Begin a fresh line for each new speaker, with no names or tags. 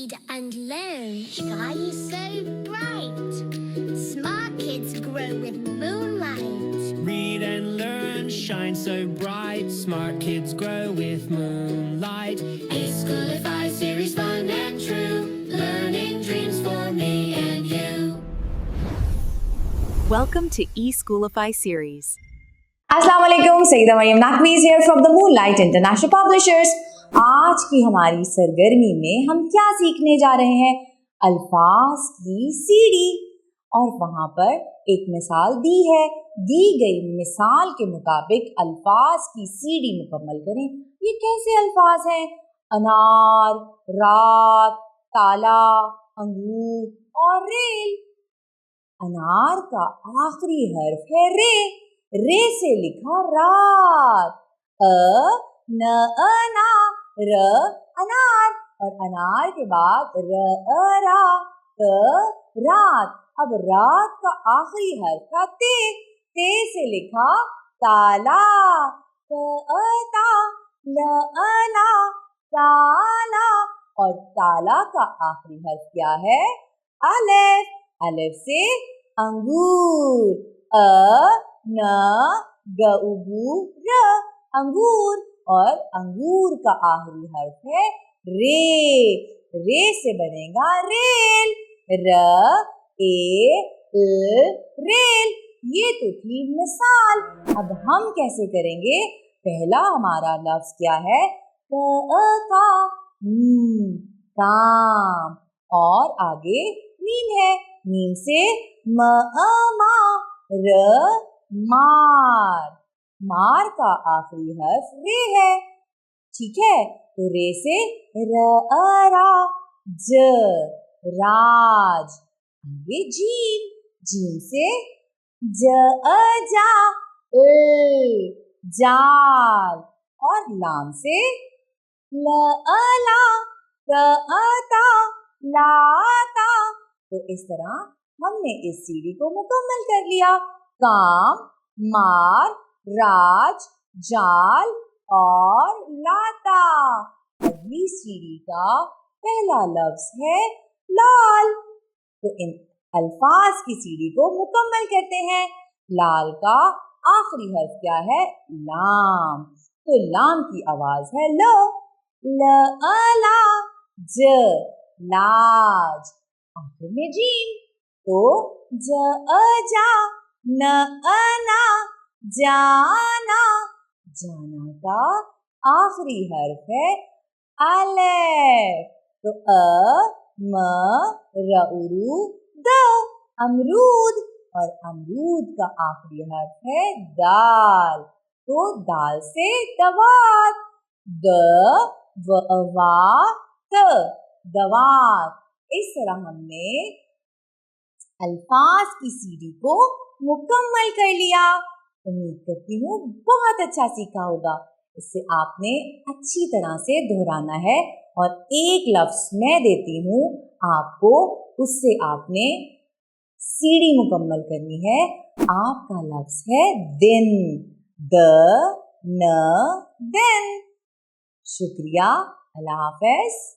Read and learn, shine so bright. Smart kids grow with moonlight.
Read and learn, shine so bright. Smart kids grow with moonlight. eSchoolify series, fun and true. Learning dreams for me and you.
Welcome to eSchoolify series.
अस्सलाम वालेकुम, Saeeda Maryam नकवीज़ here from the Moonlight International Publishers। आज की हमारी सरगर्मी में हम क्या सीखने जा रहे हैं? अल्फाज की सीढ़ी। और वहाँ पर एक मिसाल दी है। दी गई मिसाल के मुताबिक अल्फाज की सीढ़ी मुकम्मल करें। ये कैसे अल्फाज हैं? अनार, रात, ताला, अंगूर और रेल। अनार का आखिरी हर्फ है रे। रे से लिखा रात। न ना र अनार और अनार के बाद रा रात। अब रात का आखिरी हर्फ था ते। ते से लिखा ताला। ता ला ताला। और ताला का आखिरी हर्फ क्या है? अलिफ। अलिफ से अंगूर। न गऊबू र अंगूर। और अंगूर का आखिरी हर्फ है रे। रे से बनेगा रेल। र ए रेल। ये तो थी मिसाल। अब हम कैसे करेंगे? पहला हमारा लफ्ज क्या है? काम। और आगे मीम है। मीम से मा र मार। मार का आखिरी हर्फ रे है। ठीक है, तो रे से रा ज राज। आगे जीम। जीम से जा जाल। और लाम से ला लाता। तो इस तरह हमने इस सीढ़ी को मुकम्मल कर लिया। काम, मार, राज, जाल और लाता। अगली सीढ़ी का पहला लफ्ज है लाल। तो इन अल्फाज की सीढ़ी को मुकम्मल करते हैं। लाल का आखिरी हर्फ क्या है? लाम। तो लाम की आवाज है ल। ला ज लाज। आखिर में जीम। तो जा न ना जाना। जाना का आखिरी हर्फ है अलिफ। तो म रउरू द अमरूद। और अमरूद का आखिरी हर्फ है दाल। तो दाल से दवात। दवात। इस तरह हमने अल्फाज की सीढ़ी को मुकम्मल कर लिया। उम्मीद करती हूँ बहुत अच्छा सीखा होगा। इससे आपने अच्छी तरह से दोहराना है और एक लफ्ज मैं देती हूँ आपको, उससे आपने सीढ़ी मुकम्मल करनी है। आपका लफ्ज है दिन। दिन। शुक्रिया। अल्लाह हाफ़िज़।